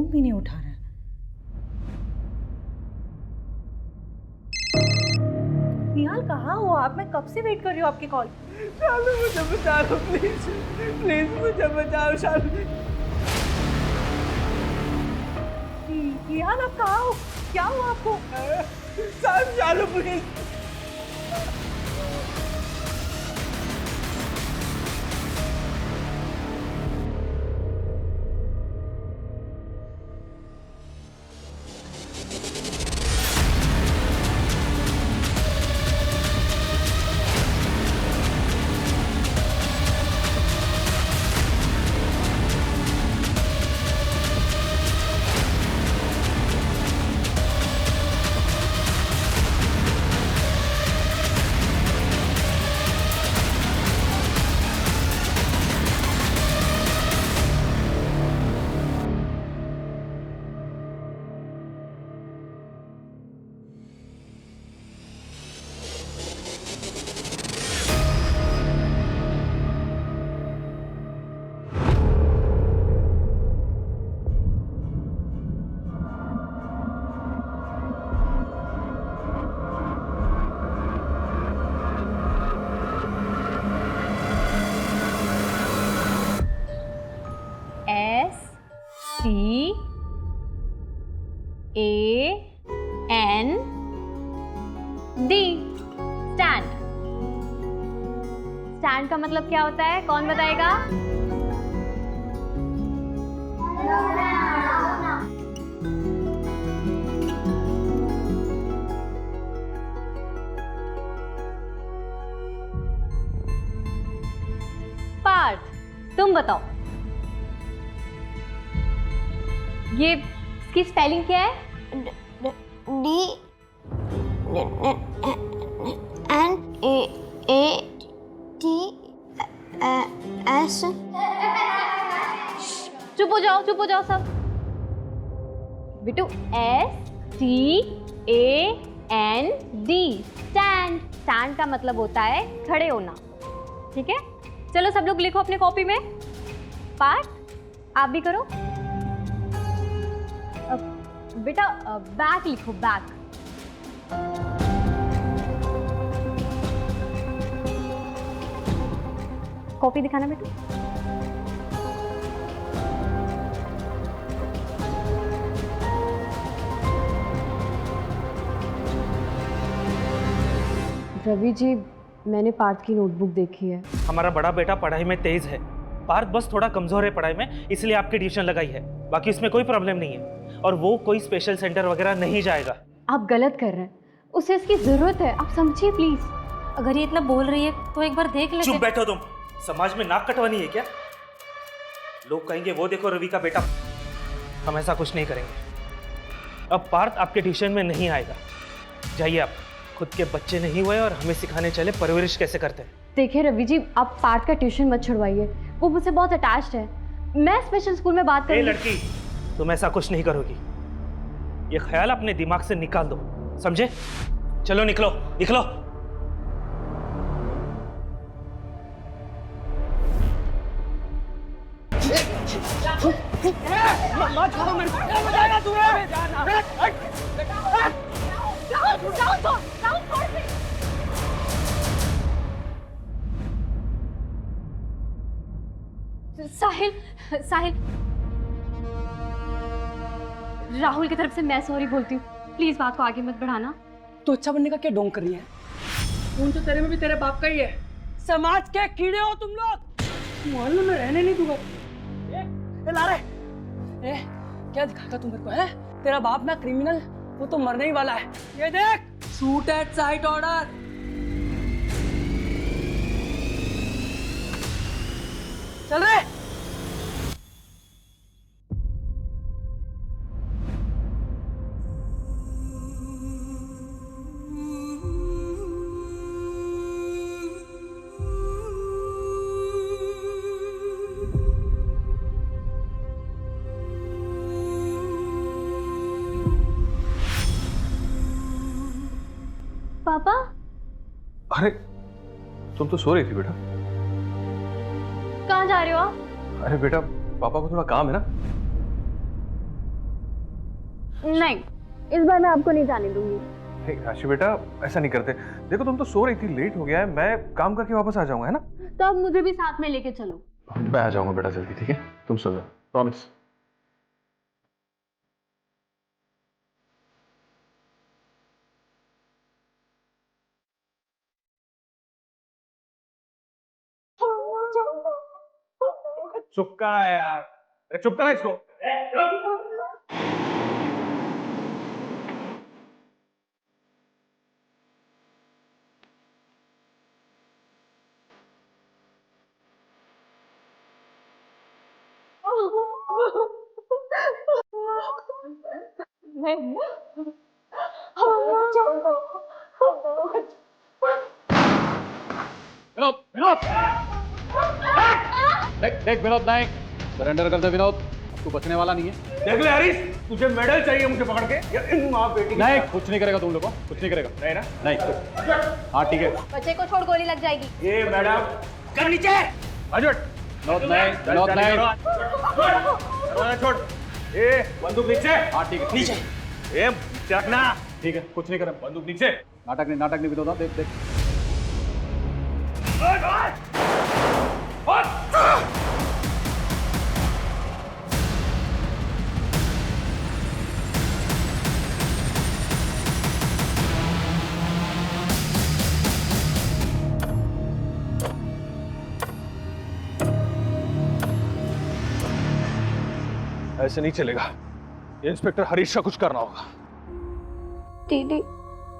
Phone भी नहीं उठा रहा है। निहाल कहाँ हो आप? मैं कब से वेट कर रही हूँ आपकी कॉल। शालू मुझे बचा लो प्लीज, प्लीज मुझे बचाओ शालू। निहाल आप कहाँ हो? क्या हुआ आपको? शालू प्लीज। STAND। स्टैंड। स्टैंड का मतलब क्या होता है? कौन बताएगा? पार्थ, तुम बताओ, ये इसकी स्पेलिंग क्या है? DNATS। चुप हो जाओ सब। बिटू, STAND। स्टैंड। स्टैंड का मतलब होता है खड़े होना। ठीक है, चलो सब लोग लिखो अपने कॉपी में। पार्थ, आप भी करो। बेटा बैक लिखो, बैक। कॉपी दिखाना बेटू। रवि जी, मैंने पार्थ की नोटबुक देखी है। हमारा बड़ा बेटा पढ़ाई में तेज है, पार्थ बस थोड़ा कमजोर है पढ़ाई में, इसलिए आपकी ट्यूशन लगाई है। बाकी इसमें कोई प्रॉब्लम नहीं है और वो कोई स्पेशल सेंटर वगैरह नहीं जाएगा। आप गलत कर रहे हैं, उसे इसकी जरूरत है, आप समझिए प्लीज। अगर ये इतना बोल रही है तो एक बार देख लेते। चुप बैठो तुम, समाज में नाक कटवानी है क्या? लोग कहेंगे वो देखो रवि का बेटा। हम ऐसा कुछ नहीं करेंगे। अब पार्थ आपके ट्यूशन में नहीं आएगा, जाइए आप। खुद के बच्चे नहीं हुए और हमें सिखाने चले परवरिश कैसे करते हैं। देखिए रवि जी, आप पार्थ का ट्यूशन मत छुड़वाइए, वो मुझसे बहुत अटैच्ड है। मैं स्पेशल स्कूल में बात करूंगी। लड़की, तुम ऐसा कुछ नहीं करोगी, ये ख्याल अपने दिमाग से निकाल दो, समझे? चलो निकलो निकलो। मत छोड़ो मेरे को। बताया तूने। साहिल, साहिल, राहुल की तरफ से मैं सॉरी बोलती हूँ, प्लीज बात को आगे मत बढ़ाना। तो अच्छा बनने का क्या ढोंग कर रही है? खून तो तेरे में भी तेरे बाप का ही है। समाज के कीड़े हो तुम लोग, मोहल्ले में रहने नहीं दूंगा। ए लारे, क्या दिखाता तू मेरे को है? तेरा बाप ना क्रिमिनल, वो तो मरने ही वाला है। ये देख, शूट एट साइट ऑर्डर। चल रहे। पापा, अरे तुम तो सो रही थी बेटा। कहाँ जा रहे हो आप? अरे बेटा, पापा को थोड़ा काम है ना। नहीं, इस बार मैं आपको नहीं जाने दूंगी। नहीं राशि बेटा, ऐसा नहीं करते। देखो तुम तो सो रही थी, लेट हो गया है, मैं काम करके वापस आ जाऊंगा, है ना? तो अब मुझे भी साथ में लेके चलो। मैं आ जाऊंगा बेटा जल्दी, ठीक है? तुम सो जाओ, प्रॉमिस। चुपका है यार, चुप करा इसको। विनोद, विनोद, देख विनोद नायक, सरेंडर कर दे विनोद, तू बचने वाला नहीं है। देख ले हरीश, तुझे मेडल चाहिए मुझे पकड़ के या इन माँ बेटी की? नहीं, कुछ नहीं करेगा तुम लोग को, कुछ नहीं करेगा। नहीं ना? नहीं, हाँ ठीक है। बच्चे को छोड़, गोली लग जाएगी। ये मैडम कर नीचे। अजट विनोद नायक, विनोद नायक, दरवाजा छोड़। ए बंदूक नीचे। हाँ ठीक है, नीचे। ए नीचे रखना। ठीक है, कुछ नहीं करेगा। बंदूक नीचे। नाटक नहीं विनोद, देख देख। ऐसे नहीं चलेगा, ये इंस्पेक्टर हरीश का कुछ करना होगा। दीदी,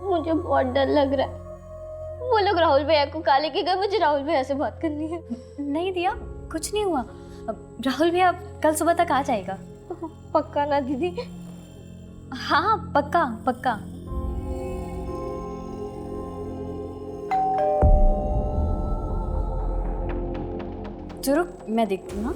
मुझे बहुत डर लग रहा है। वो लोग राहुल भैया को काले के गए, मुझे राहुल भैया से बात करनी है। नहीं दिया, कुछ नहीं हुआ। राहुल भैया कल सुबह तक आ जाएगा। पक्का ना दीदी? हाँ पक्का पक्का। चलो मैं देखती हूँ।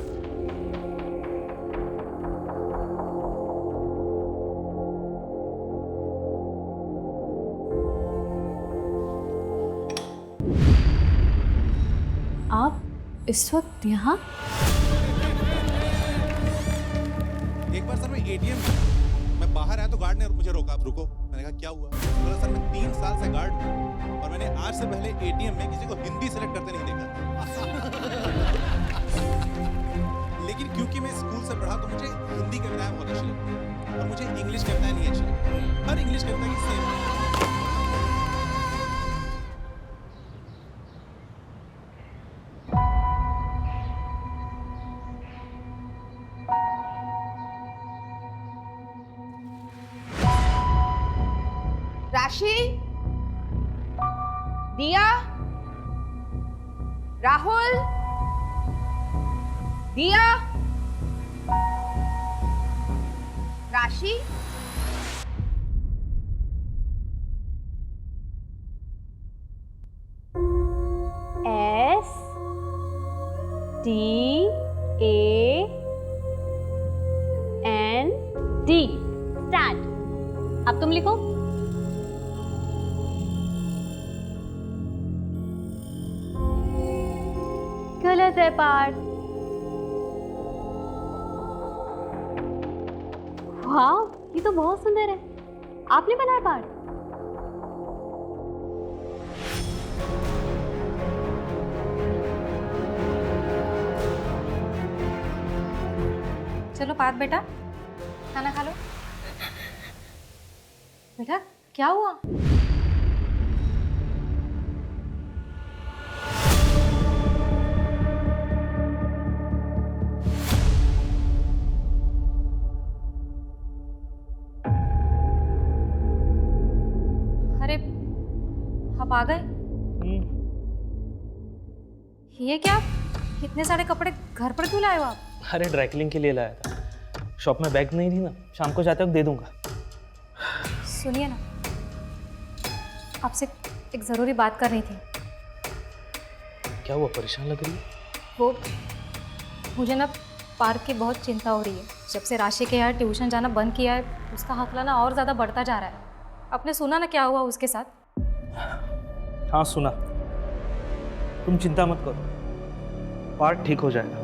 आप इस वक्त यहाँ? एक बार सर मैं एटीएम मैं बाहर आया तो गार्ड ने मुझे रोका। आप रुको। मैंने कहा क्या हुआ? बोला सर मैं 3 साल से गार्ड हूँ और मैंने आज से पहले एटीएम में किसी को हिंदी सेलेक्ट करते नहीं देखा। लेकिन क्योंकि मैं स्कूल से पढ़ा तो मुझे हिंदी कविताएं बहुत अच्छी लगती और मुझे इंग्लिश कविताएं नहीं अच्छी लगती। हर इंग्लिश कविता की सेम। राशि, दिया, राहुल, दिया, राशि, STAND। स्टैंड। अब तुम लिखो। गलत है पार्ट। वाह, ये तो बहुत सुंदर है। आपने बनाया पार्ट? चलो पार्थ बेटा, खाना खा लो। बेटा क्या हुआ? अरे आप आ गए? ये क्या, इतने सारे कपड़े घर पर क्यों लाए हो आप? अरे ड्राई क्लीनिंग के लिए लाया था। शॉप में बैग नहीं थी ना, शाम को जाते वक्त दे दूंगा। सुनिए ना, आपसे एक ज़रूरी बात करनी थी। क्या हुआ, परेशान लग रही है? वो मुझे ना पार्क की बहुत चिंता हो रही है। जब से राशि के यहाँ ट्यूशन जाना बंद किया है, उसका हौसला ना और ज़्यादा बढ़ता जा रहा है। आपने सुना ना क्या हुआ उसके साथ? हाँ सुना। तुम चिंता मत करो, पार्ट ठीक हो जाएगा।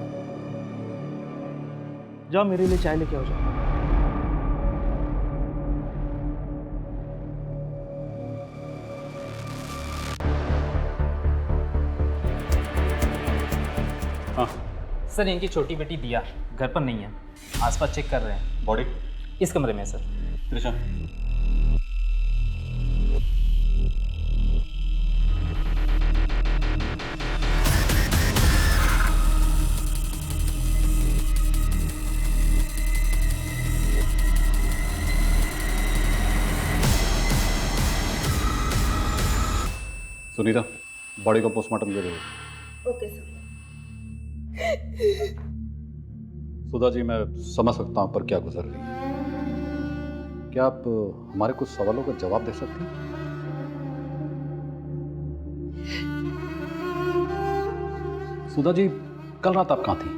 जाओ मेरे लिए चाय लेके आओ। जाओ। सर इनकी छोटी बेटी दिया घर पर नहीं है, आसपास चेक कर रहे हैं। बॉडी इस कमरे में है सर। त्रिशा, सुनीता बॉडी को पोस्टमार्टम के लिए। Okay sir. सुधा जी, मैं समझ सकता हूं पर क्या गुजर रही है। क्या आप हमारे कुछ सवालों का जवाब दे सकती हैं? सुधा जी, कल रात आप कहाँ थी?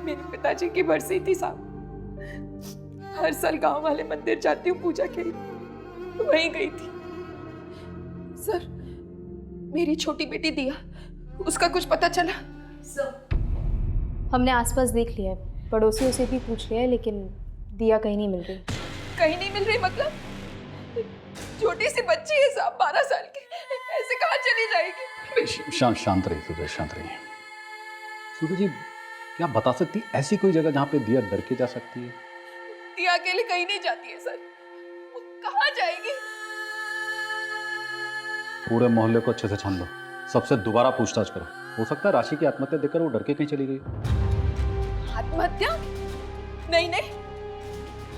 मेरे पिताजी की बरसी थी साहब। हर साल गांव वाले मंदिर जाती हूँ पूजा के लिए, वहीं गई थी। सर, मेरी छोटी बेटी दिया, उसका कुछ पता चला? सर, हमने आसपास देख लिया है, पड़ोसियों से भी पूछ लिया है, लेकिन दिया कहीं नहीं मिल रही। कहीं नहीं मिल रही मतलब? छोटी सी बच्ची है साहब, 12 साल की, ऐसे कहाँ चली जाएगी? शांत रहिए सुधा, शांत रहिए। सुधा जी, क्या आप बता सकती ऐसी कोई जगह जहाँ पे दिया डर के जा सकती है? दिया अकेले कहीं नहीं जाती है सर, वो कहाँ जाएगी? पूरे मोहल्ले को अच्छे से छान लो, सबसे दोबारा पूछताछ करो। हो सकता है राशि की आत्महत्या देखकर वो डर के कहीं चली गई। आत्महत्या? नहीं नहीं,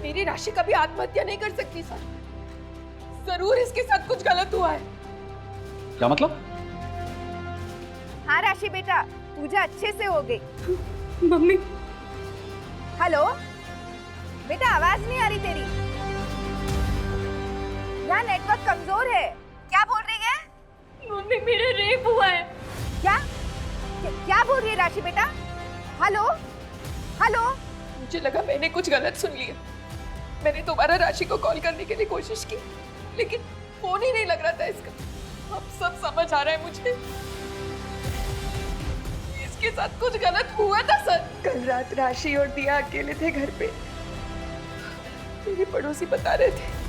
मेरी राशि कभी आत्महत्या नहीं कर सकती सर। जरूर इसके साथ कुछ गलत हुआ है। क्या मतलब? हाँ राशि बेटा, पूजा अच्छे से हो गई। मम्मी। हेलो बेटा, आवाज नहीं आ रही तेरी। यहाँ नेटवर्क कमजोर है। क्या बोल रही है? मम्मी, मेरा रेप हुआ है। क्या क्या बोल रही है राशि बेटा? Hello hello. मुझे लगा मैंने कुछ गलत सुन लिया। मैंने दोबारा राशि को कॉल करने के लिए कोशिश की, लेकिन फोन ही नहीं लग रहा था इसका। अब सब समझ आ रहा है मुझे, इसके साथ कुछ गलत हुआ था सर। कल रात राशि और दिया अकेले थे घर पे। मेरे पड़ोसी बता रहे थे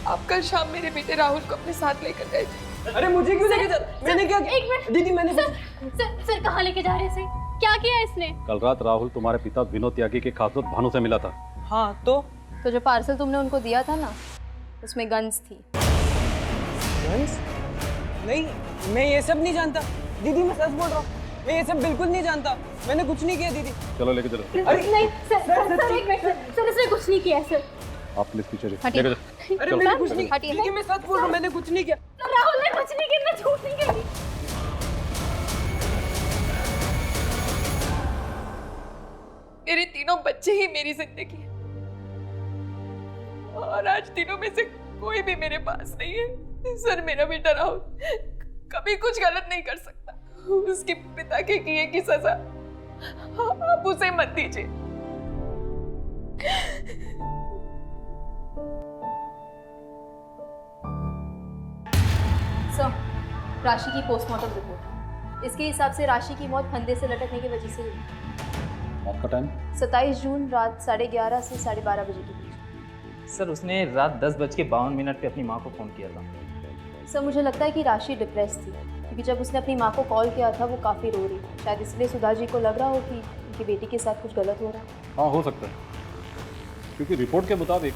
आप कल शाम मेरे बेटे राहुल को अपने साथ लेकर गए थे। अरे मुझे क्यों लेके जा? मैंने क्या किया? एक मिनट दीदी, मैंने सर कहाँ लेके जा रहे थे? क्या किया इसने? कल रात राहुल तुम्हारे पिता विनोद त्यागी के खास दोस्त भानु से मिला था। हाँ तो जो पार्सल तुमने उनको दिया था ना, उसमें गन्स थी। गन्स? नहीं, मैं ये सब नहीं जानता दीदी, मैं सच बोल रहा हूँ। मैं ये सब बिल्कुल नहीं जानता, मैंने कुछ नहीं किया दीदी। चलो लेके चलो। अरे नहीं सर एक मिनट सर, इसने कुछ नहीं किया सर। आप प्लीज पीछे हटिए। लेके चलो। अरे मैंने कुछ नहीं किया दीदी, मैं सच बोल रहा हूँ, मैंने कुछ नहीं किया। राहुल ने कुछ नहीं किया, मैं झूठ नहीं कह रही। मेरे तीनों बच्चे ही मेरी जिंदगी है, और आज तीनों में से कोई भी मेरे पास नहीं है। सर, मेरा बेटा राहुल कभी कुछ गलत नहीं कर सकता। उसके पिता के किए की सजा आप उसे मत दीजिए। सर, राशि की पोस्टमार्टम रिपोर्ट। इसके हिसाब से राशि की मौत फंदे से लटकने की वजह से हुई। मौत का टाइम? 27 जून रात 11:30 से 12:30 बजे के बीच। सर उसने रात 10:52 पे अपनी माँ को फ़ोन किया था। सर, मुझे लगता है कि राशि डिप्रेस थी, क्योंकि जब उसने अपनी माँ को कॉल किया था वो काफ़ी रो रही थी। शायद इसलिए सुधा जी को लग रहा हो कि उनकी बेटी के साथ कुछ गलत हो रहा है। हाँ, हो सकता है, क्योंकि रिपोर्ट के मुताबिक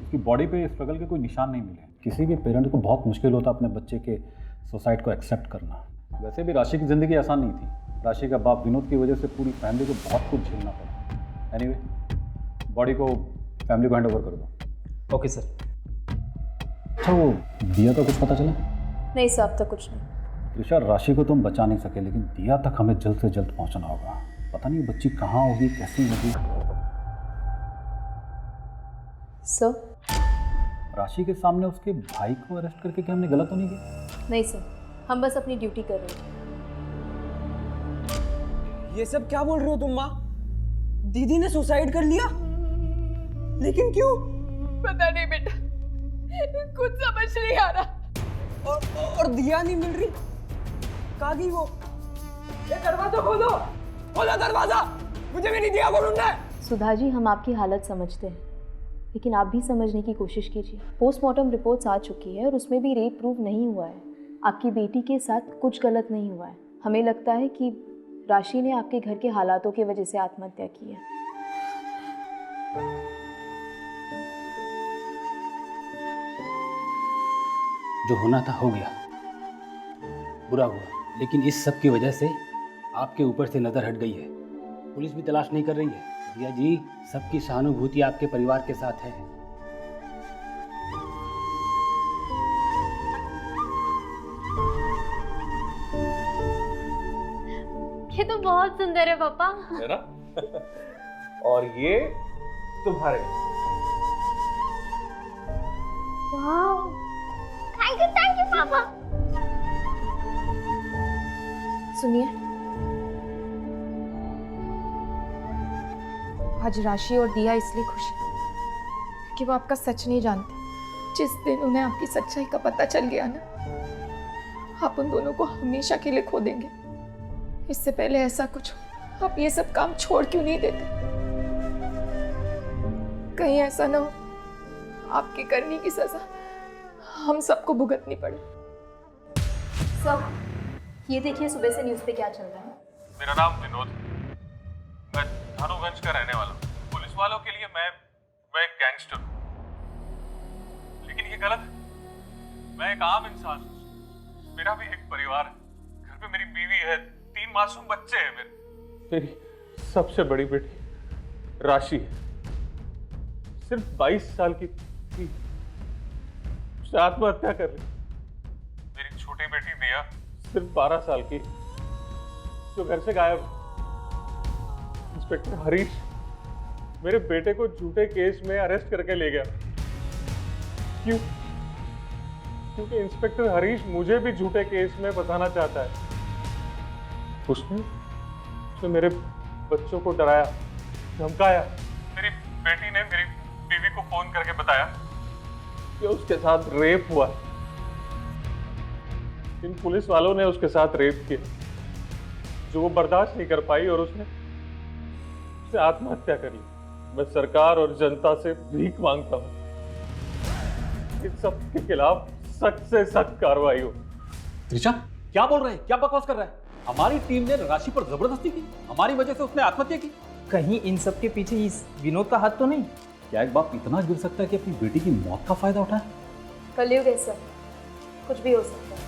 उसकी बॉडी पे स्ट्रगल के कोई निशान नहीं मिले। किसी भी पेरेंट को बहुत मुश्किल होता अपने बच्चे के सुसाइड को एक्सेप्ट करना। वैसे भी राशि की ज़िंदगी आसान नहीं थी। राशि का बाप विनोद की वजह से पूरी फैमिली को बहुत कुछ झेलना पड़ा। एनीवे, बॉडी को फैमिली को हैंड ओवर कर दो। Okay sir. अच्छा, वो दिया का कुछ पता चला? नहीं सर, अब तक कुछ नहीं। त्रिशा, राशि को तुम बचा नहीं सके, लेकिन दिया तक हमें जल्द से जल्द पहुंचना होगा। पता नहीं बच्ची कहाँ होगी, कैसी होगी। सर? राशि के सामने उसके भाई को अरेस्ट करके क्या हमने गलत तो नहीं किया? नहीं सर, हम बस अपनी ड्यूटी कर रहे हैं। ये सब क्या बोल रहे हो तुम माँ? दीदी ने सुसाइड कर लिया? लेकिन क्यों? पता नहीं बेटा, कुछ समझ नहीं आ रहा। और दिया नहीं मिल रही, कहाँ गई वो? ये दरवाजा खोलो, खोलो दरवाजा, मुझे मेरी दिया को ढूंढना है। सुधा जी, हम आपकी हालत समझते हैं, लेकिन आप भी समझने की कोशिश कीजिए। पोस्टमार्टम रिपोर्ट्स आ चुकी है और उसमें भी रेप प्रूव नहीं हुआ है। आपकी बेटी के साथ कुछ गलत नहीं हुआ है। हमें लगता है कि राशि ने आपके घर के हालातों की वजह से आत्महत्या की है। जो होना था हो गया, बुरा हुआ, लेकिन इस सब की वजह से आपके ऊपर से नजर हट गई है। पुलिस भी तलाश नहीं कर रही है। भैया जी, सबकी सहानुभूति आपके परिवार के साथ है। ये तो बहुत सुंदर है पापा। है ना? और ये तुम्हारे। वाह, थैंक यू पापा। सुनिए, आज राशि और दिया इसलिए खुश है कि वो आपका सच नहीं जानते। जिस दिन उन्हें आपकी सच्चाई का पता चल गया ना, आप उन दोनों को हमेशा के लिए खो देंगे। इससे पहले ऐसा कुछ हो, आप ये सब काम छोड़ क्यों नहीं देते? कहीं ऐसा ना हो आपकी करनी की सजा हम सबको भुगतनी पड़े। सब ये देखिए सुबह से न्यूज़ पे क्या चल रहा है। मेरा नाम विनोद है। मैं धानुगंज का रहने वाला हूँ। पुलिस वालों के लिए मैं एक गैंगस्टर हूँ, लेकिन ये गलत है। मैं एक आम इंसान हूँ। मेरा भी एक परिवार है। घर पे मेरी बीवी है, 3 मासूम बच्चे हैं मेरी सबसे बड़ी बेटी राशि है, सिर्फ 22 साल की थी, उसने आत्महत्या कर ली। मेरी छोटी बेटी दिया सिर्फ 12 साल की, जो घर से गायब। इंस्पेक्टर हरीश मेरे बेटे को झूठे केस में अरेस्ट करके ले गया। क्यों? क्योंकि इंस्पेक्टर हरीश मुझे भी झूठे केस में फंसाना चाहता है। उसने मेरे बच्चों को डराया, धमकाया। मेरी बेटी ने मेरी बीवी को फोन करके बताया कि उसके साथ रेप हुआ। इन पुलिस वालों ने उसके साथ रेप किया, जो वो बर्दाश्त नहीं कर पाई और उसने आत्महत्या कर ली। मैं सरकार और जनता से भीख मांगता हूँ, इन सब के खिलाफ सख्त से सख्त कार्रवाई हो। त्रिशा, क्या बोल रहे हैं? क्या बकवास कर रहा है? हमारी टीम ने राशि पर जबरदस्ती की, हमारी वजह से उसने आत्महत्या की। कहीं इन सब के पीछे इस विनोद का हाथ तो नहीं? क्या एक बाप इतना गिर सकता है कि अपनी बेटी की मौत का फायदा उठाए? कलयुग है सर, कुछ भी हो सकता है।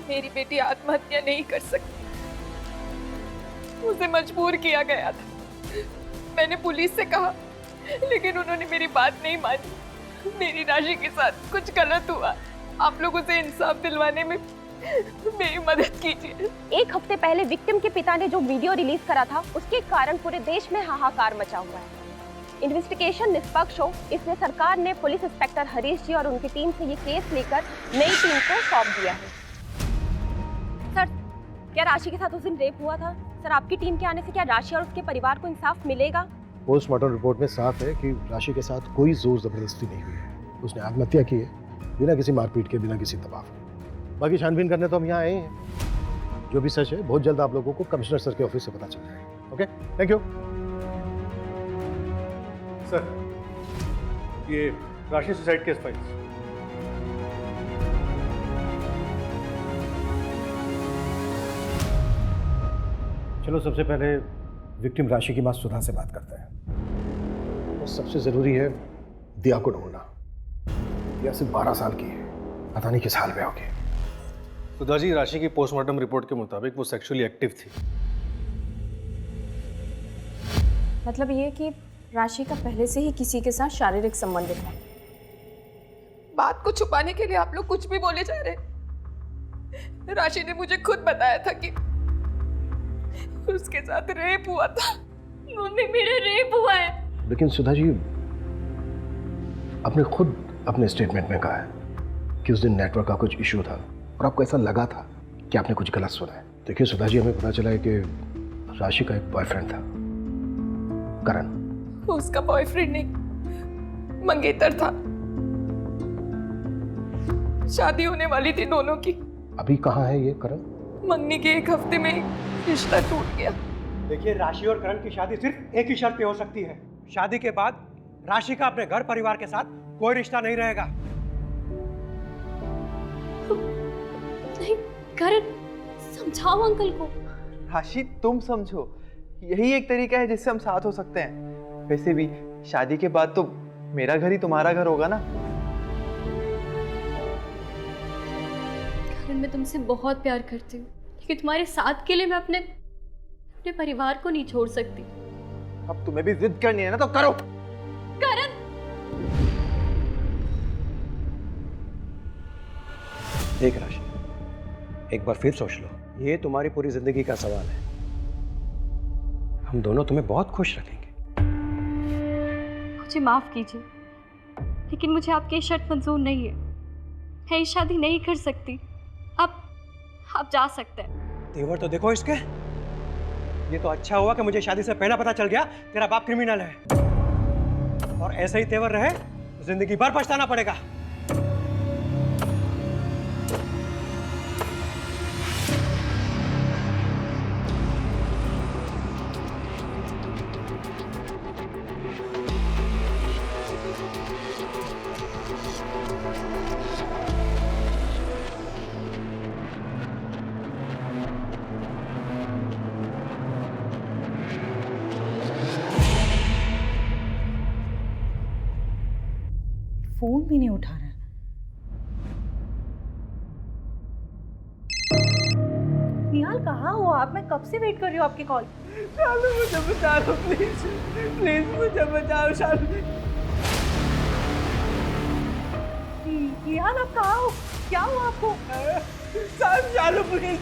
मेरी बेटी आत्महत्या नहीं कर सकती, उसे मजबूर किया गया था। मैंने पुलिस से कहा, लेकिन उन्होंने मेरी बात नहीं मानी। मेरी राशि के साथ कुछ गलत हुआ, आप लोग उसे इंसाफ दिलवाने में मेरी मदद कीजिए। 1 हफ्ते पहले विक्टिम के पिता ने जो वीडियो रिलीज करा था, उसके कारण पूरे देश में हाहाकार मचा हुआ है। इन्वेस्टिगेशन निष्पक्ष हो, इसलिए सरकार ने पुलिस इंस्पेक्टर हरीश जी और उनकी टीम से ये केस लेकर नई टीम को सौंप दिया है। सर, क्या राशि के साथ उस दिन रेप हुआ था? सर, आपकी टीम के आने से क्या राशि और उसके परिवार को इंसाफ मिलेगा? पोस्टमार्टम रिपोर्ट में साफ है कि राशि के साथ कोई जोर जबरदस्ती नहीं हुई है। उसने आत्महत्या की है, बिना किसी मारपीट के, बिना किसी दबाव के। बाकी छानबीन करने तो हम यहाँ आए हैं। जो भी सच है बहुत जल्द आप लोगों को कमिश्नर सर के ऑफिस से पता चल जाएगा। Okay, thank you sir. ये राशि सुसाइड केस फाइल्स। चलो, सबसे पहले विक्टिम राशि की मां सुधा से बात करते हैं। और सबसे जरूरी है दिया को ढूंढना। दिया सिर्फ 12 साल की है, पता नहीं किस हाल में होगी। सुधा जी, राशि की पोस्टमार्टम रिपोर्ट के मुताबिक वो सेक्सुअली एक्टिव थी। मतलब ये कि राशि का पहले से ही किसी के साथ शारीरिक संबंध था। बात को छुपाने के लिए आप लोग कुछ भी बोले जा रहे। राशि ने मुझे खुद बताया था कि उसके साथ रेप हुआ था। मम्मी, मेरा रेप हुआ है। लेकिन सुधा जी, आपने खुद अपने स्टेटमेंट में कहा है कि उस दिन नेटवर्क का कुछ इशू था और आपको ऐसा लगा था कि आपने कुछ गलत सुना है। देखिए सुधा जी, हमें पता चला है कि राशि का एक बॉयफ्रेंड था, करण। उसका बॉयफ्रेंड नहीं, मंगेतर था। शादी होने वाली थी दोनों की। अभी कहाँ है ये करण? मंगनी के 1 हफ्ते में ही रिश्ता टूट गया। देखिए, राशि और करण की शादी सिर्फ एक ही शर्त पे हो सकती है। शादी के बाद राशि का अपने घर परिवार के साथ कोई रिश्ता नहीं रहेगा। नहीं, करण समझाओ अंकल को। राशि तुम समझो, यही एक तरीका है जिससे हम साथ हो सकते हैं। वैसे भी शादी के बाद तो मेरा घर ही तुम्हारा घर होगा ना। करण, मैं तुमसे बहुत प्यार करती हूँ, लेकिन तुम्हारे साथ के लिए मैं अपने परिवार को नहीं छोड़ सकती। अब तुम्हें भी जिद करनी है ना, तो करो। करण, देख राशि, एक बार फिर सोच लो, ये तुम्हारी पूरी जिंदगी का सवाल है। हम दोनों तुम्हें बहुत खुश रखेंगे। मुझे माफ कीजिए, लेकिन मुझे आपकी ये शर्त मंजूर नहीं है। मैं ये शादी नहीं कर सकती। आप जा सकते हैं। तेवर तो देखो इसके। ये तो अच्छा हुआ कि मुझे शादी से पहले पता चल गया तेरा बाप क्रिमिनल है, और ऐसे ही तेवर रहे तो जिंदगी भर पछताना पड़ेगा। फोन भी नहीं उठा रहा है। निहाल कहाँ हो आप? मैं कब से वेट कर रही हूँ आपकी कॉल। शालू मुझे बचा लो प्लीज, प्लीज मुझे बचाओ शालू। निहाल आप कहाँ हो? क्या हुआ आपको? शालू प्लीज।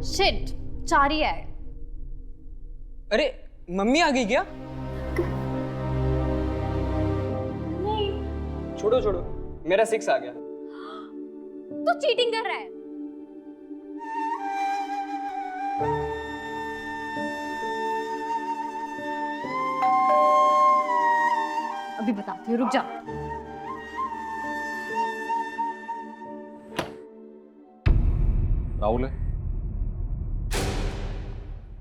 शिट, चारी है। अरे मम्मी आ गई क्या? नहीं। छोड़ो छोड़ो, मेरा 6 आ गया। तू चीटिंग कर रहा है। अभी बताती हूँ, रुक जा। राहुल है।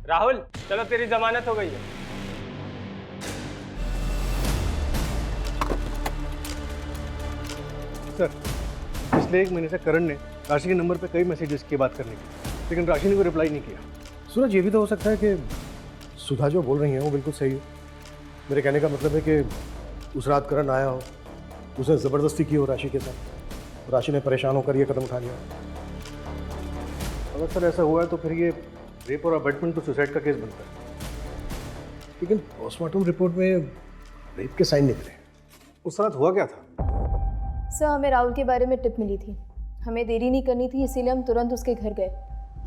राहुल चलो, तेरी जमानत हो गई है। सर, पिछले 1 महीने से करण ने राशि के नंबर पे कई मैसेजेस किए बात करने की, लेकिन राशि ने कोई रिप्लाई नहीं किया। सूरज, ये भी तो हो सकता है कि सुधा जो बोल रही है वो बिल्कुल सही है। मेरे कहने का मतलब है कि उस रात करण आया हो, उसने ज़बरदस्ती की हो राशि के साथ, राशि ने परेशान होकर ये कदम उठा लिया। अगर सर ऐसा हुआ है तो फिर ये रेप और अबैटमेंट टू सुसाइड का केस बनता है। लेकिन पोस्टमार्टम रिपोर्ट में रेप के साइन निकले। उस रात हुआ क्या था? सर, हमें राहुल के बारे में टिप मिली थी। हमें देरी नहीं करनी थी, इसीलिए हम तुरंत उसके घर गए।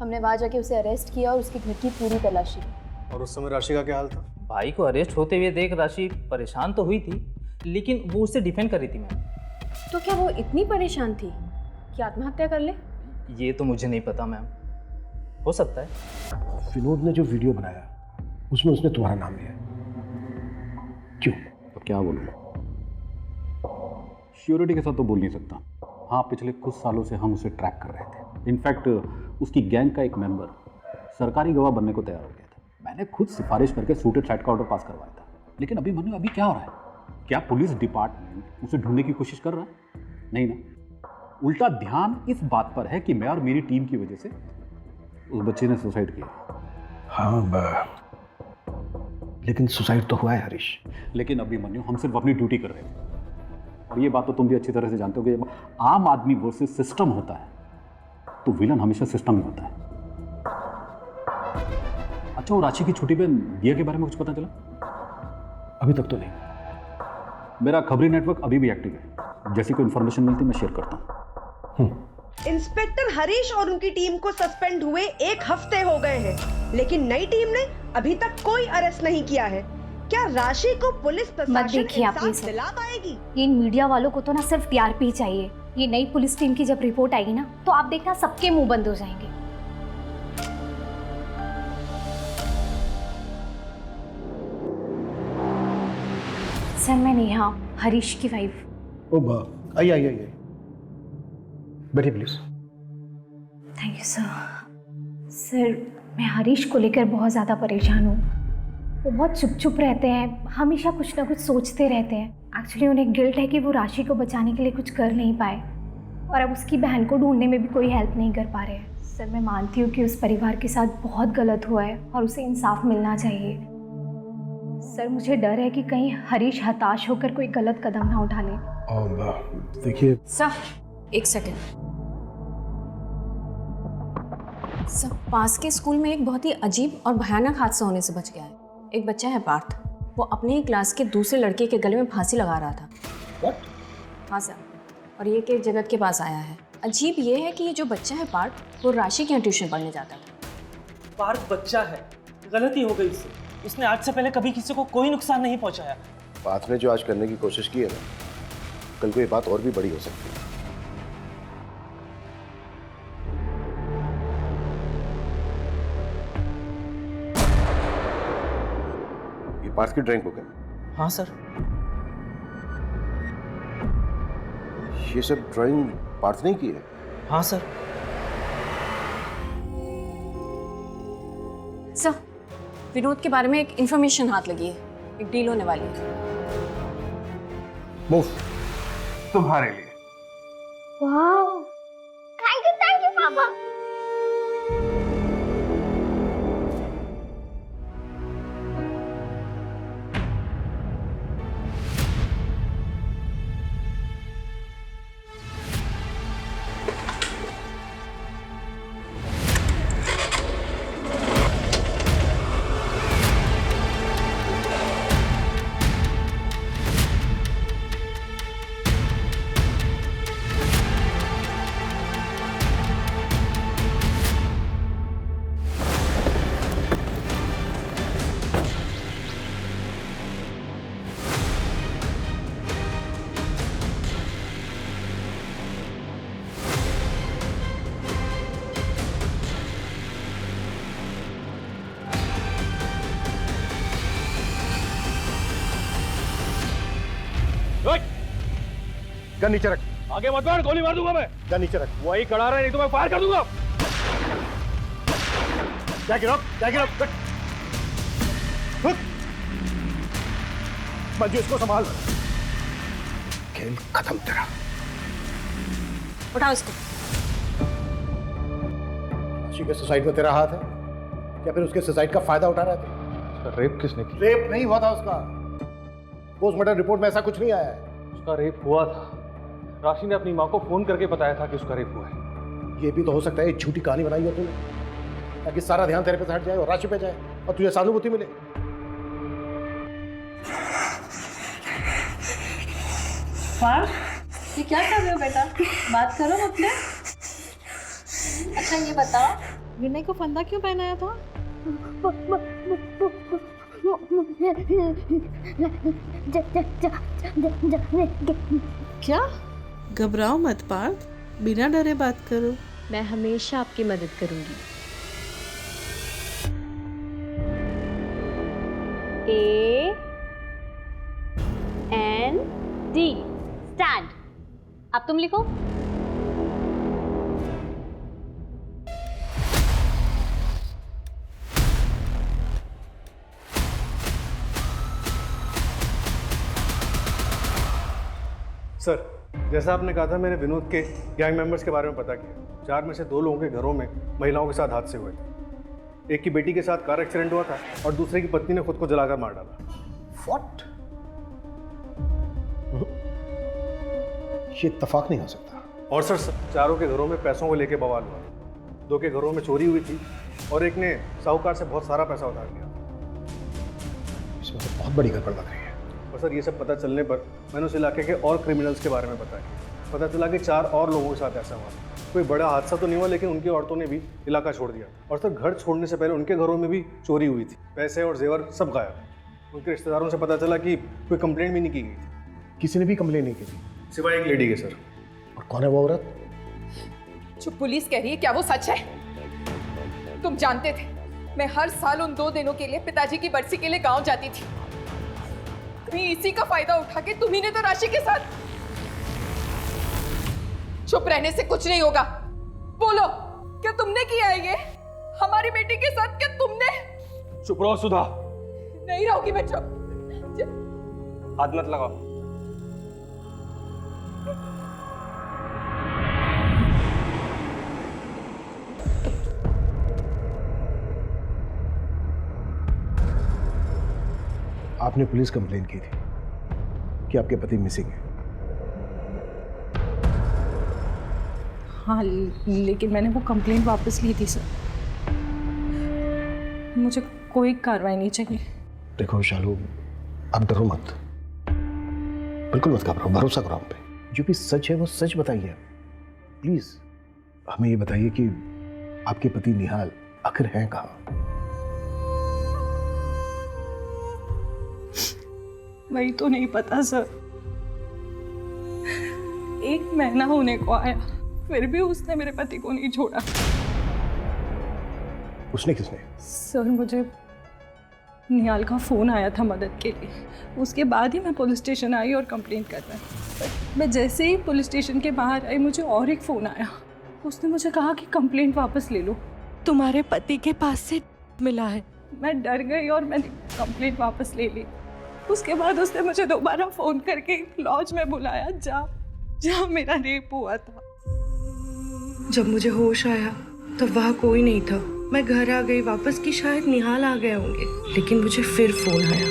हमने वहाँ जाके उसे अरेस्ट किया और उसके घर की पूरी तलाशी ली। और उस समय राशि का क्या हाल था? भाई को अरेस्ट होते हुए देख राशि परेशान तो हुई थी, लेकिन वो उससे डिफेंड कर रही थी मैम। तो क्या वो इतनी परेशान थी कि आत्महत्या कर ले? ये तो मुझे नहीं पता मैम, हो सकता है। विनोद ने जो वीडियो बनाया उसमें उसने तुम्हारा नाम लिया, क्यों? तो क्या बोलूँ, श्योरिटी के साथ तो बोल नहीं सकता। हाँ, पिछले कुछ सालों से हम उसे ट्रैक कर रहे थे। इनफैक्ट उसकी गैंग का एक मेंबर सरकारी गवाह बनने को तैयार हो गया था। मैंने खुद सिफारिश करके सूटेड साइड का ऑर्डर पास करवाया था। लेकिन अभी मनु, अभी क्या हो रहा है? क्या पुलिस डिपार्टमेंट उसे ढूंढने की कोशिश कर रहा है? नहीं ना, उल्टा ध्यान इस बात पर है कि मैं और मेरी टीम की वजह से उस बच्चे ने सुसाइड किया। हाँ, लेकिन सुसाइड तो हुआ है हरीश। लेकिन अभिमन्यु, हम सिर्फ अपनी ड्यूटी कर रहे थे। और ये बात तो तुम भी अच्छी तरह से जानते हो कि जब आम आदमी वर्सेस सिस्टम होता है तो विलन हमेशा सिस्टम ही होता है। अच्छा, वो राशि की छोटी बहन दिया के बारे में कुछ पता चला? अभी तक तो नहीं। मेरा खबरी नेटवर्क अभी भी एक्टिव है, जैसी कोई इन्फॉर्मेशन मिलती है मैं शेयर करता हूँ। इंस्पेक्टर हरीश और उनकी टीम को सस्पेंड हुए 1 हफ्ते हो गए हैं, लेकिन नई टीम ने अभी तक कोई अरेस्ट नहीं किया है। क्या राशि को पुलिस प्रशासन इंसाफ दिला पाएगी? इन मीडिया वालों को तो ना सिर्फ टीआरपी चाहिए। ये नई पुलिस टीम की जब रिपोर्ट आएगी ना तो आप देखना सबके मुंह बंद हो जाएंगे। सर, मैं नेहा, हरीश की वाइफ। ओ बा, आइए बैठिए please. Thank you sir. Sir, मैं हरीश को लेकर बहुत ज़्यादा परेशान हूँ। वो बहुत चुप रहते हैं, हमेशा कुछ ना कुछ सोचते रहते हैं। एक्चुअली उन्हें गिल्ट है कि वो राशि को बचाने के लिए कुछ कर नहीं पाए और अब उसकी बहन को ढूंढने में भी कोई हेल्प नहीं कर पा रहे हैं। सर, मैं मानती हूँ कि उस परिवार के साथ बहुत गलत हुआ है और उसे इंसाफ मिलना चाहिए। सर, मुझे डर है कि कहीं हरीश हताश होकर कोई गलत कदम ना उठा ले। देखिए सर, 1 सेकेंड। सर, पास के स्कूल में एक बहुत ही अजीब और भयानक हादसा होने से बच गया है। एक बच्चा है पार्थ, वो अपने ही क्लास के दूसरे लड़के के गले में फांसी लगा रहा था। What? हाँ सर, और ये केस जगत के पास आया है। अजीब ये है कि ये जो बच्चा है पार्थ, वो राशि के यहाँ ट्यूशन पढ़ने जाता था। पार्थ बच्चा है, गलती हो गई इससे। उसने आज से पहले कभी किसी को कोई नुकसान नहीं पहुंचाया। पार्थ ने जो आज करने की कोशिश की है ना, कल को ये बात और भी बड़ी हो सकती है। ये पार्थ की ड्राइंग बुक है? हाँ सर। ये सब ड्राइंग पार्थ ने की है? हाँ सर। सर, विनोद के बारे में एक इंफॉर्मेशन हाथ लगी है, एक डील होने वाली है। मूव। तुम्हारे लिए। वाह, थैंक यू पापा। गन नीचे रख। आगे मत बढ़, गोली मार दूंगा मैं। गन नीचे रख। वही खड़ा रहे, नहीं तो मैं फायर कर दूंगा। मंजू, इसको संभाल। खेल खत्म तेरा। उठाओ इसको। राशि के सुसाइड में तेरा हाथ है क्या? फिर उसके सुसाइड का फायदा उठा रहे थे? उसका रेप किसने किया? रेप नहीं हुआ था उसका। पोस्टमार्टम रिपोर्ट में ऐसा कुछ नहीं आया है। उसका रेप हुआ था। राशि ने अपनी माँ को फोन करके बताया था कि उसका रेप हुआ है। ये भी तो हो सकता है एक झूठी कहानी बनाई हो तूने, ताकि सारा ध्यान तेरे पे से हट जाए और राशि पे जाए और तुझे सहानुभूति मिले। पार्थ, ये क्या कर रहे हो बेटा? बात करो अपने। अच्छा ये बता, विनय को फंदा क्यों पहनाया था? क्या? घबराओ मत पार्थ, बिना डरे बात करो। मैं हमेशा आपकी मदद करूंगी। AND stand. अब तुम लिखो। सर, जैसा आपने कहा था, मैंने विनोद के गैंग मेंबर्स के बारे में पता किया। 4 में से 2 लोगों के घरों में महिलाओं के साथ हादसे हुए थे। एक की बेटी के साथ कार एक्सीडेंट हुआ था और दूसरे की पत्नी ने खुद को जलाकर मार डाला। What? ये इत्तेफाक नहीं हो सकता। और सर चारों के घरों में पैसों को लेके बवाल हुआ। 2 के घरों में चोरी हुई थी और एक ने साहूकार से बहुत सारा पैसा उधार लिया। इसमें तो बहुत बड़ी गड़बड़ लग रही है। और सर ये सब पता चलने पर मैंने उस इलाके के और क्रिमिनल्स के बारे में बताया। पता चला कि 4 और लोगों के साथ ऐसा हुआ। कोई बड़ा हादसा तो नहीं हुआ, लेकिन उनकी औरतों ने भी इलाका छोड़ दिया। और सर घर छोड़ने से पहले उनके घरों में भी चोरी हुई थी। पैसे और जेवर सब गायब। उनके रिश्तेदारों से पता चला कि कोई कंप्लेंट भी नहीं की गई थी। किसी ने भी कंप्लेन नहीं की थी सिवाय एक लेडी के सर। और कौन है वो औरत? जो पुलिस कह रही है क्या वो सच है? तुम जानते थे मैं हर साल उन 2 दिनों के लिए पिताजी की बरसी के लिए गांव जाती थी। कहीं इसी का फायदा उठा के तुम्ही ने तो राशि के साथ। चुप रहने से कुछ नहीं होगा। बोलो क्या तुमने किया है ये हमारी बेटी के साथ? क्या तुमने? चुप रहो सुधा। नहीं रहोगी मैं चुप। हाथ मत लगाओ। आपने पुलिस कंप्लेन की थी कि आपके पति मिसिंग है। हाँ लेकिन मैंने वो कंप्लेंट वापस ली थी सर। मुझे कोई कार्रवाई नहीं चाहिए। देखो शालू, आप डरो मत, बिल्कुल मत घबराओ, भरोसा करो हम पे। जो भी सच है वो सच बताइए प्लीज। हमें ये बताइए कि आपके पति निहाल आखिर हैं कहाँ? वही तो नहीं पता सर। 1 महीना होने को आया फिर भी उसने मेरे पति को नहीं छोड़ा। उसने किसने? सर मुझे निहाल का फोन आया था मदद के लिए। उसके बाद ही मैं पुलिस स्टेशन आई और कंप्लेंट करवाई। मैं जैसे ही पुलिस स्टेशन के बाहर आई मुझे और एक फ़ोन आया। उसने मुझे कहा कि कंप्लेंट वापस ले लो, तुम्हारे पति के पास से मिला है। मैं डर गई और मैंने कंप्लेंट वापस ले ली। उसके बाद उसने मुझे दोबारा फ़ोन करके लॉज में बुलाया जहाँ मेरा रेप हुआ था। जब मुझे होश आया तब वहाँ कोई नहीं था। मैं घर आ गई वापस कि शायद निहाल आ गए होंगे, लेकिन मुझे फिर फोन आया।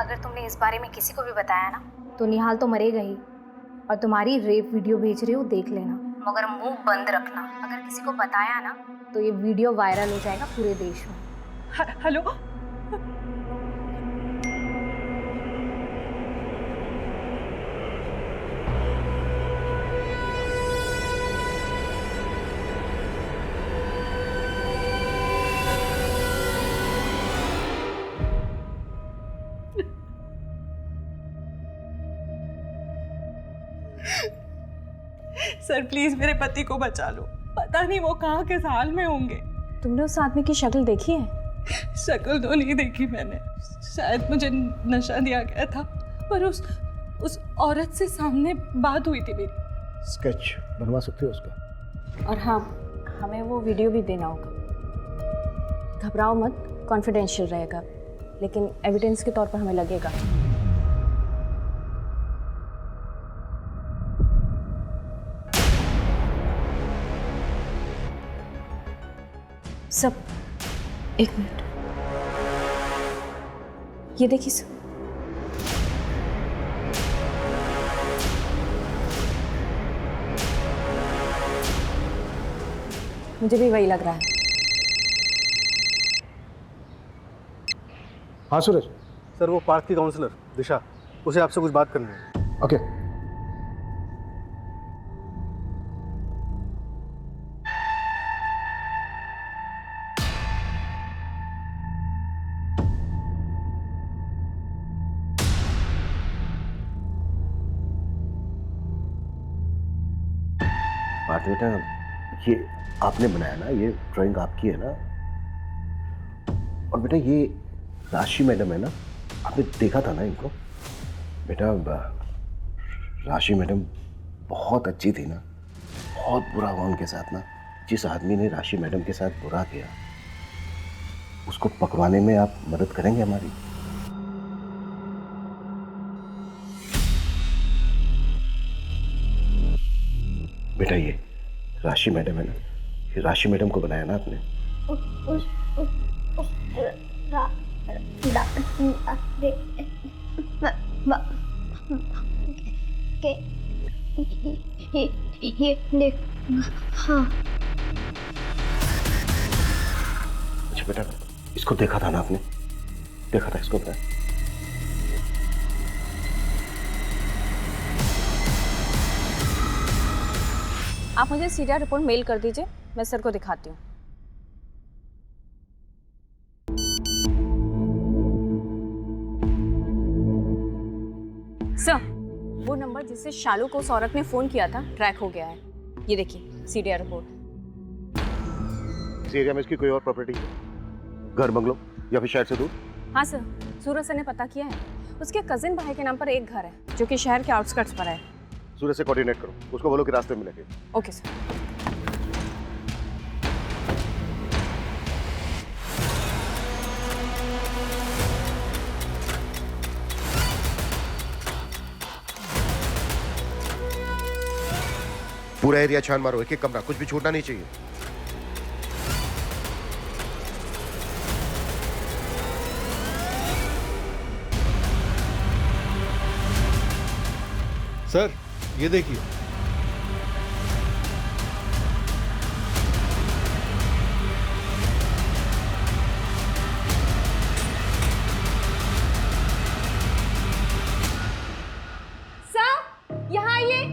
अगर तुमने इस बारे में किसी को भी बताया ना तो निहाल तो मरेगा ही, और तुम्हारी रेप वीडियो भेज रही हो देख लेना, मगर मुंह बंद रखना। अगर किसी को बताया ना तो ये वीडियो वायरल हो जाएगा पूरे देश में। हेलो सर प्लीज मेरे पति को बचा लो। पता नहीं वो कहाँ किस हाल में होंगे। तुमने उस आदमी की शक्ल देखी है? शक्ल तो नहीं देखी मैंने, शायद मुझे नशा दिया गया था, पर उस औरत से सामने बात हुई थी मेरी। स्केच बनवा सकते हो उसका? और हाँ, हमें वो वीडियो भी देना होगा। घबराओ मत, कॉन्फिडेंशियल रहेगा, लेकिन एविडेंस के तौर पर हमें लगेगा। सब एक मिनट, ये देखिए सब। मुझे भी वही लग रहा है। हाँ सूरज। सर वो पार्क की काउंसलर दिशा, उसे आपसे कुछ बात करनी है। ओके। पार्थ बेटा, ये आपने बनाया ना, ये ड्राइंग आपकी है ना? और बेटा ये राशि मैडम है ना, आपने देखा था ना इनको? बेटा राशि मैडम बहुत अच्छी थी ना, बहुत बुरा हुआ उनके साथ ना। जिस आदमी ने राशि मैडम के साथ बुरा किया उसको पकड़वाने में आप मदद करेंगे हमारी? बेटा ये राशि मैडम है ना, ये राशि मैडम को बनाया ना आपने? हाँ। अच्छा बेटा, इसको देखा था ना आपने? देखा था इसको? बेटा आप मुझे सीरिया रिपोर्ट मेल कर दीजिए, मैं सर को दिखाती हूँ। सर, वो नंबर जिससे शालू को उस औरत ने फोन किया था ट्रैक हो गया है। ये देखिए सीरिया रिपोर्ट। इस एरिया में इसकी कोई और प्रॉपर्टी है? घर, बंगलो या फिर शहर से दूर? हाँ सर, सूरज सर ने पता किया है। उसके कजिन भाई के नाम पर एक घर है जो कि शहर के आउटस्कर्ट्स पर है। सूरज से कोऑर्डिनेट करो, उसको बोलो कि रास्ते में मिलेंगे। Okay sir. पूरा एरिया छान मारो, एक एक कमरा, कुछ भी छूटना नहीं चाहिए। सर ये देखिए, सर यहाँ आइए।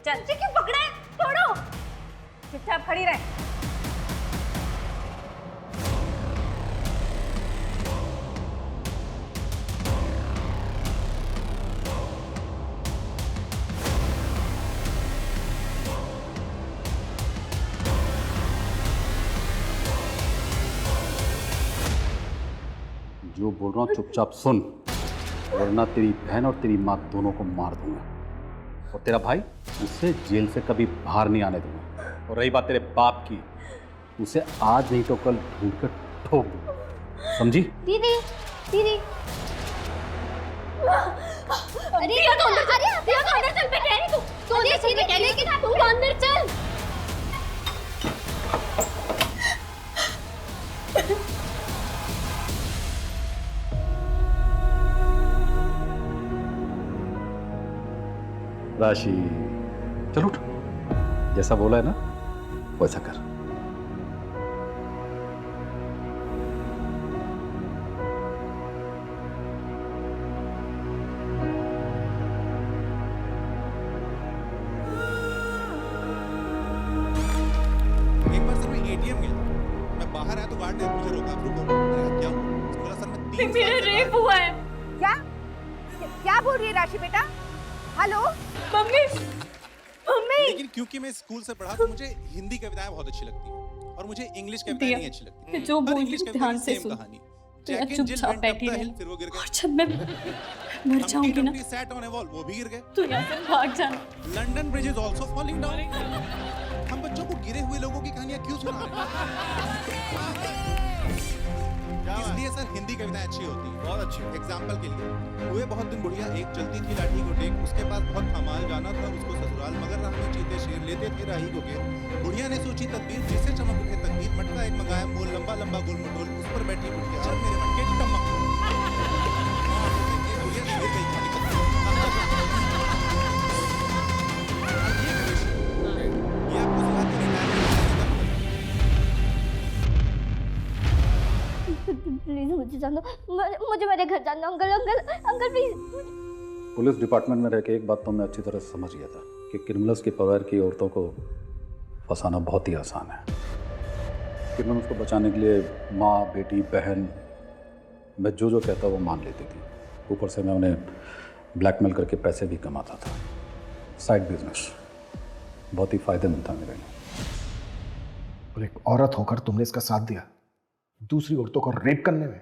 चाचा क्यों पकड़ा है? छोड़ो। चुपचाप खड़ी रहे। जो बोल रहा हूँ चुपचाप सुन, वरना तेरी बहन और तेरी माँ दोनों को मार दूंगा, और तेरा भाई उसे जेल से कभी बाहर नहीं आने दूंगा। और रही बात तेरे बाप की, उसे आज नहीं तो कल ढूंढ कर ठोक दूंगा, समझी? दीदी, दीदी। अरे दिया तो अंदर चल, दिया तो अंदर चल, मैं कह रही हूँ तू अंदर चल, मैं कह रही हूँ कि तू अंदर चल। राशि चलो उठ, जैसा बोला है ना वैसा कर। एक बार सर मैं एटीएम गया, मैं बाहर आया तो गार्ड ने मुझे रोका, आप रुको। मैंने कहा क्या हुआ? बोला सर मैं 3 मेरा रेप हुआ है। क्या क्या बोल रही है राशि बेटा? Hello mummy, mummy. लेकिन क्योंकि मैं स्कूल से पढ़ा तो मुझे हिंदी कविताएं बहुत अच्छी लगती हैं और मुझे इंग्लिश कविताएं नहीं अच्छी लगती। जो बोल इंग्लिश रही ध्यान से सुन। चुपचाप बैठी रहे और जब मैं मर जाऊंगी ना वो भी गिर गए। तू यहाँ से भाग जाना। London bridge is also falling down. हम बच्चों को गिरे हुए लोगों की कहानियां क्यों सुना रहे हैं? इसलिए सर हिंदी कविताएं अच्छी होती हैं, बहुत अच्छी। एग्जाम्पल के लिए हुए बहुत दिन बुढ़िया, एक चलती थी लाठी को टेक, उसके पास बहुत कमाल जाना था उसको ससुराल, मगर राह में चीते शेर लेते थे राही को घेर। बुढ़िया ने सोची तदबीर, जैसे चमक उठे तकदीर, मटका एक मंगाया मोल, लंबा लंबा गोल मटोल, उस पर बैठी बुढ़िया, चल मेरे मटके टमक। बुढ़िया ने गिर गई खाली ये आपको सिखाते प्लीज मुझे जान दो, मुझे मेरे घर जाना। Uncle uncle uncle please. Police department में रह के एक बात तो मैं अच्छी तरह समझ गया था कि क्रिमिनल्स के परिवार की औरतों को फंसाना बहुत ही आसान है। क्रिमिनल्स को बचाने के लिए माँ, बेटी, बहन, मैं जो कहता वो मान लेती थी। ऊपर से मैं उन्हें ब्लैकमेल करके पैसे भी कमाता था। साइड बिजनेस बहुत ही फायदेमंद था मेरे लिए। और एक औरत होकर तुमने इसका साथ दिया दूसरी औरतों को रेप करने में।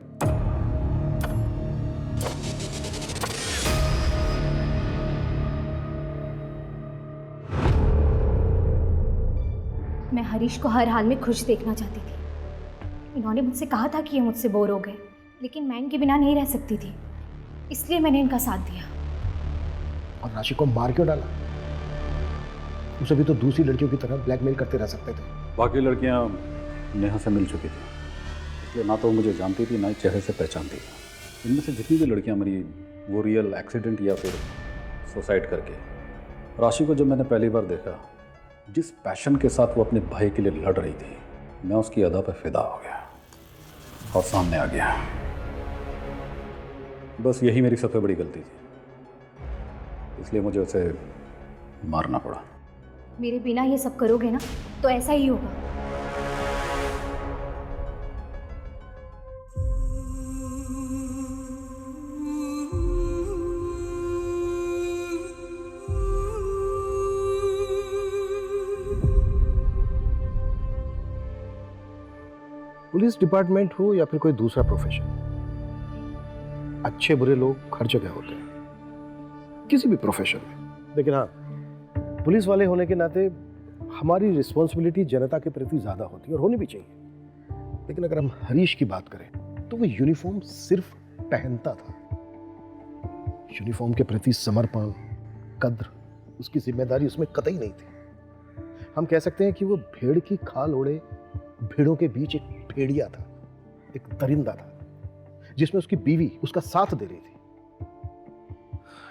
मैं हरीश को हर हाल में खुश देखना चाहती थी। इन्होंने मुझसे कहा था कि ये मुझसे बोर हो गए, लेकिन मैं इनके बिना नहीं रह सकती थी, इसलिए मैंने इनका साथ दिया। और राशि को मार क्यों डाला? उसे भी तो दूसरी लड़कियों की तरह ब्लैकमेल करते रह सकते थे। बाकी लड़कियां नेहा से मिल चुकी थी, इसलिए ना तो वो मुझे जानती थी ना ही चेहरे से पहचानती थी। इनमें से जितनी भी लड़कियां मरी वो रियल एक्सीडेंट या फिर सुसाइड करके। राशि को जब मैंने पहली बार देखा, जिस पैशन के साथ वो अपने भाई के लिए लड़ रही थी, मैं उसकी अदा पर फिदा हो गया और सामने आ गया। बस यही मेरी सबसे बड़ी गलती थी, इसलिए मुझे उसे मारना पड़ा। मेरे बिना ये सब करोगे ना तो ऐसा ही होगा। पुलिस डिपार्टमेंट हो या फिर कोई दूसरा प्रोफेशन, अच्छे बुरे लोग हर जगह होते हैं, किसी भी प्रोफेशन में। लेकिन हाँ, पुलिस वाले होने के नाते हमारी रिस्पॉन्सिबिलिटी जनता के प्रति ज़्यादा होती है और होनी भी चाहिए। लेकिन अगर हम हरीश की बात करें तो वो यूनिफॉर्म सिर्फ पहनता था। यूनिफॉर्म के प्रति समर्पण, कद्र, उसकी जिम्मेदारी उसमें कतई नहीं थी। हम कह सकते हैं कि वो भेड़ की खाल ओढ़े भेड़ों के बीच एक भेड़िया था, एक दरिंदा था, जिसमें उसकी बीवी उसका साथ दे रही थी।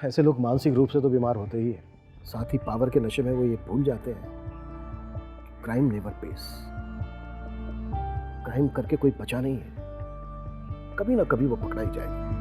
ऐसे लोग मानसिक रूप से तो बीमार होते ही हैं, साथ ही पावर के नशे में वो ये भूल जाते हैं क्राइम नेवर पेस। क्राइम करके कोई बचा नहीं है, कभी ना कभी वो पकड़ा ही जाएगा।